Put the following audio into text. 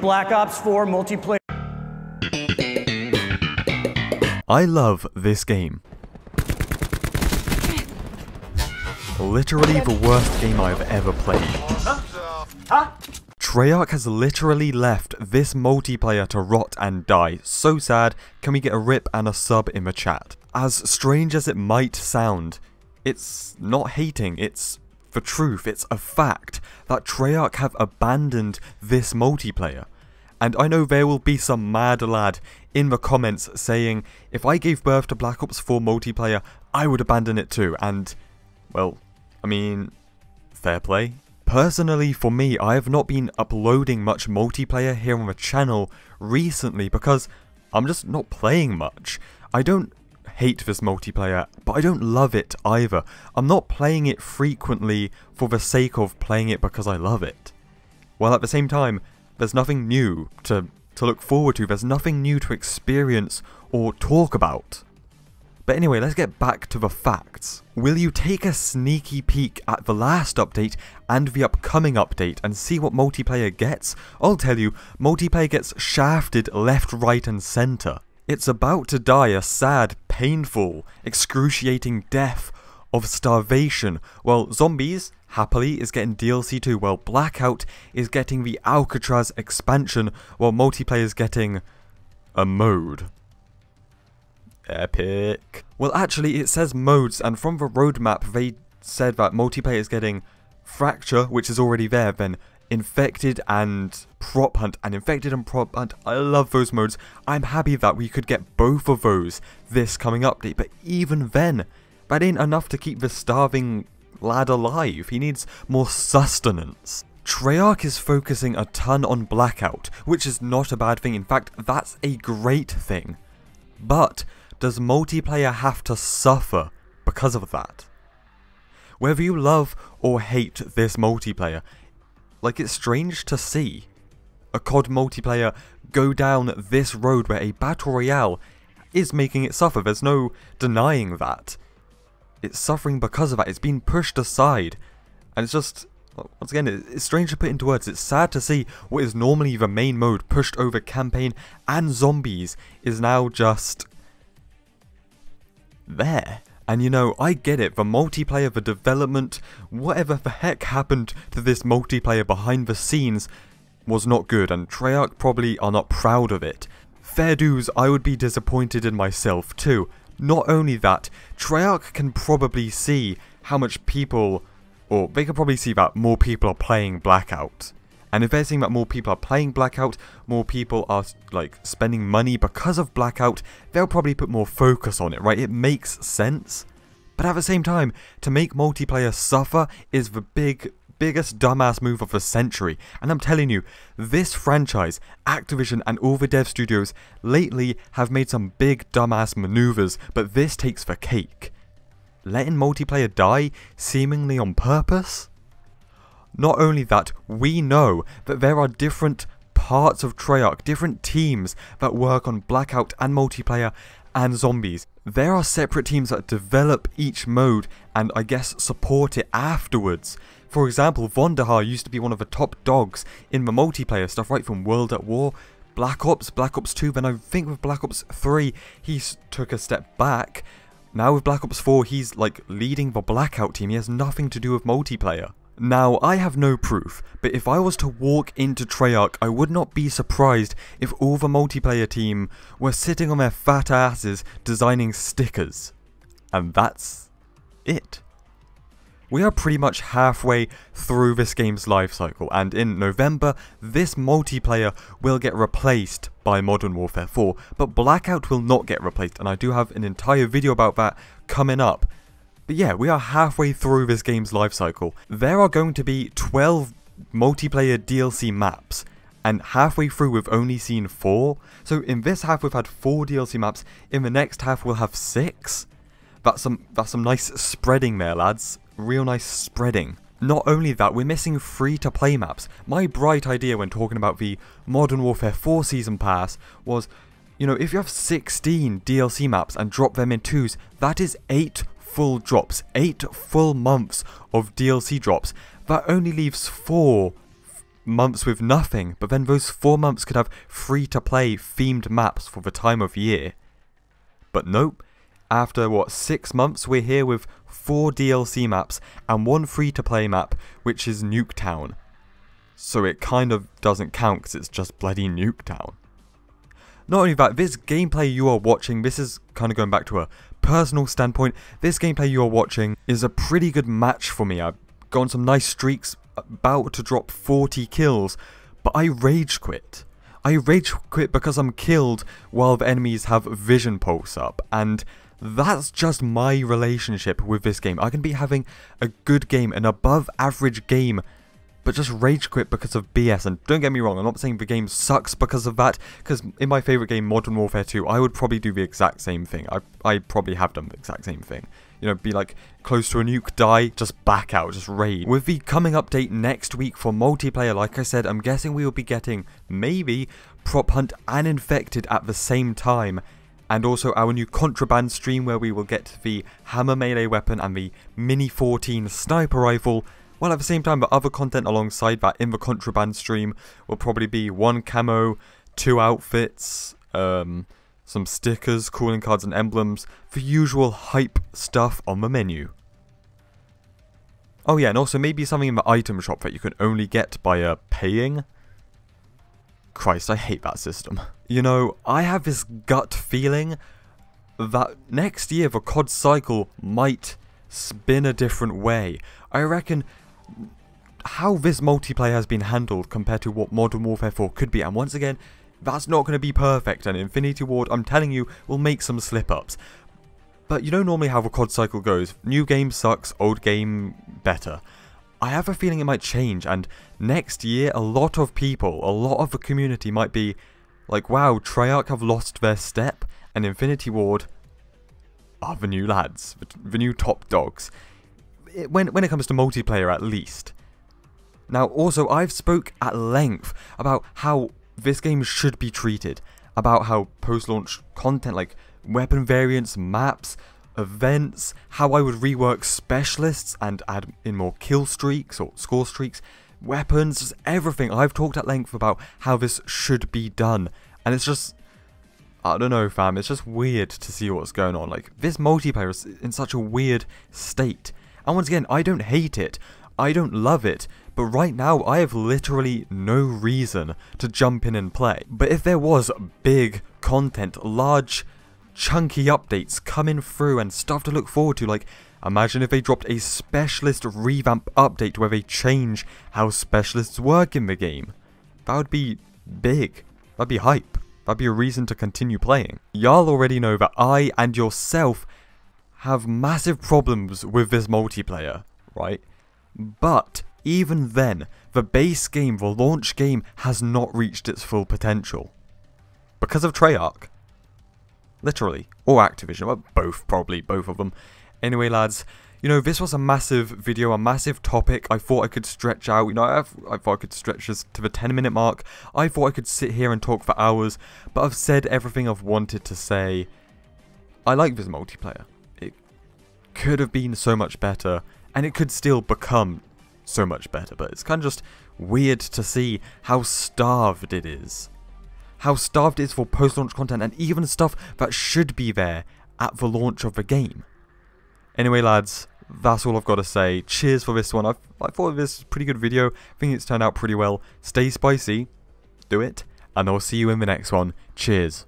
Black Ops 4 multiplayer. I love this game. Literally the worst game I've ever played. Treyarch has literally left this multiplayer to rot and die. So sad. Can we get a rip and a sub in the chat? As strange as it might sound, it's not hating, it's the truth, it's a fact that Treyarch have abandoned this multiplayer. And I know there will be some mad lad in the comments saying, if I gave birth to Black Ops 4 multiplayer, I would abandon it too. And, well, I mean, fair play. Personally, for me, I have not been uploading much multiplayer here on the channel recently because I'm just not playing much. I don't hate this multiplayer, but I don't love it either. I'm not playing it frequently for the sake of playing it because I love it. While at the same time, there's nothing new to look forward to, there's nothing new to experience or talk about. But anyway, let's get back to the facts. Will you take a sneaky peek at the last update and the upcoming update and see what multiplayer gets? I'll tell you, multiplayer gets shafted left, right and centre. It's about to die a sad, painful, excruciating death of starvation, while Zombies, happily, is getting DLC too, while Blackout is getting the Alcatraz expansion, while multiplayer is getting a mode. Epic. Well, actually, it says modes, and from the roadmap, they said that multiplayer is getting Fracture, which is already there, then Infected and Prop Hunt, and Infected and Prop Hunt, I love those modes. I'm happy that we could get both of those this coming update, but even then, that ain't enough to keep the starving lad alive. He needs more sustenance. Treyarch is focusing a ton on Blackout, which is not a bad thing. In fact, that's a great thing. But does multiplayer have to suffer because of that? Whether you love or hate this multiplayer, like, it's strange to see a COD multiplayer go down this road where a battle royale is making it suffer. There's no denying that. It's suffering because of that. It's been pushed aside. And it's just, once again, it's strange to put into words. It's sad to see what is normally the main mode pushed over campaign and zombies is now just there. And you know, I get it, the multiplayer, the development, whatever the heck happened to this multiplayer behind the scenes was not good, and Treyarch probably are not proud of it. Fair dues, I would be disappointed in myself too. Not only that, Treyarch can probably see how much people, or they can probably see that more people are playing Blackout. And if they're seeing that more people are playing Blackout, more people are like spending money because of Blackout, they'll probably put more focus on it, right? It makes sense. But at the same time, to make multiplayer suffer is the biggest dumbass move of the century. And I'm telling you, this franchise, Activision and all the dev studios lately have made some big dumbass maneuvers, but this takes the cake. Letting multiplayer die, seemingly on purpose? Not only that, we know that there are different parts of Treyarch, different teams that work on Blackout and multiplayer and zombies. There are separate teams that develop each mode and I guess support it afterwards. For example, Vonderhaar used to be one of the top dogs in the multiplayer stuff, right from World at War, Black Ops 2, then I think with Black Ops 3 he took a step back. Now with Black Ops 4 he's like leading the Blackout team, he has nothing to do with multiplayer. Now, I have no proof, but if I was to walk into Treyarch, I would not be surprised if all the multiplayer team were sitting on their fat asses designing stickers. And that's it. We are pretty much halfway through this game's life cycle, and in November, this multiplayer will get replaced by Modern Warfare 4, but Blackout will not get replaced, and I do have an entire video about that coming up. But yeah, we are halfway through this game's life cycle. There are going to be 12 multiplayer DLC maps, and halfway through we've only seen 4. So in this half we've had 4 DLC maps, in the next half we'll have 6. That's some nice spreading there, lads. Real nice spreading. Not only that, we're missing free-to-play maps. My bright idea when talking about the Modern Warfare 4 Season Pass was, you know, if you have 16 DLC maps and drop them in 2s, that is 8 full drops, 8 full months of DLC drops. That only leaves 4 months with nothing, but then those 4 months could have free-to-play themed maps for the time of year. But nope, after what, 6 months, we're here with 4 DLC maps and 1 free-to-play map, which is Nuketown. So it kind of doesn't count because it's just bloody Nuketown. Not only that, this gameplay you are watching, this is kind of going back to a personal standpoint, this gameplay you are watching is a pretty good match for me. I've gone some nice streaks, about to drop 40 kills, but I rage quit. I rage quit because I'm killed while the enemies have vision pulse up, and that's just my relationship with this game. I can be having a good game, an above average game, but just rage quit because of BS. And don't get me wrong, I'm not saying the game sucks because of that, because in my favourite game, Modern Warfare 2, I would probably do the exact same thing. I probably have done the exact same thing. You know, be like, close to a nuke, die, just back out, just raid. With the coming update next week for multiplayer, like I said, I'm guessing we will be getting, maybe, Prop Hunt and Infected at the same time. And also our new Contraband stream where we will get the Hammer Melee weapon and the Mini 14 Sniper Rifle. While at the same time, the other content alongside that in the Contraband stream will probably be 1 camo, 2 outfits, some stickers, calling cards and emblems, the usual hype stuff on the menu. Oh yeah, and also maybe something in the item shop that you can only get by paying. Christ, I hate that system. You know, I have this gut feeling that next year the COD cycle might spin a different way. I reckon how this multiplayer has been handled compared to what Modern Warfare 4 could be, and once again, that's not going to be perfect, and Infinity Ward, I'm telling you, will make some slip-ups. But you know normally how the COD cycle goes. New game sucks, old game better. I have a feeling it might change, and next year, a lot of people, a lot of the community might be like, wow, Treyarch have lost their step, and Infinity Ward are the new lads, the new top dogs. When it comes to multiplayer, at least. Now, also, I've spoke at length about how this game should be treated, about how post-launch content like weapon variants, maps, events, how I would rework specialists and add in more kill streaks or score streaks, weapons, just everything. I've talked at length about how this should be done, and it's just, I don't know fam, it's just weird to see what's going on. Like, this multiplayer is in such a weird state, and once again, I don't hate it, I don't love it, but right now I have literally no reason to jump in and play. But if there was big content, large chunky updates coming through and stuff to look forward to, like imagine if they dropped a specialist revamp update where they change how specialists work in the game. That would be big, that'd be hype, that'd be a reason to continue playing. Y'all already know that I and yourself have massive problems with this multiplayer, right? But even then, the base game, the launch game, has not reached its full potential. Because of Treyarch. Literally. Or Activision. Well, both, probably. Both of them. Anyway, lads, you know, this was a massive video, a massive topic. I thought I could stretch out, you know, I thought I could stretch this to the 10-minute mark. I thought I could sit here and talk for hours, but I've said everything I've wanted to say. I like this multiplayer. It could have been so much better, and it could still become so much better, but it's kind of just weird to see how starved it is. How starved it is for post-launch content and even stuff that should be there at the launch of the game. Anyway, lads, that's all I've got to say. Cheers for this one. I thought this was a pretty good video. I think it's turned out pretty well. Stay spicy. Do it. And I'll see you in the next one. Cheers.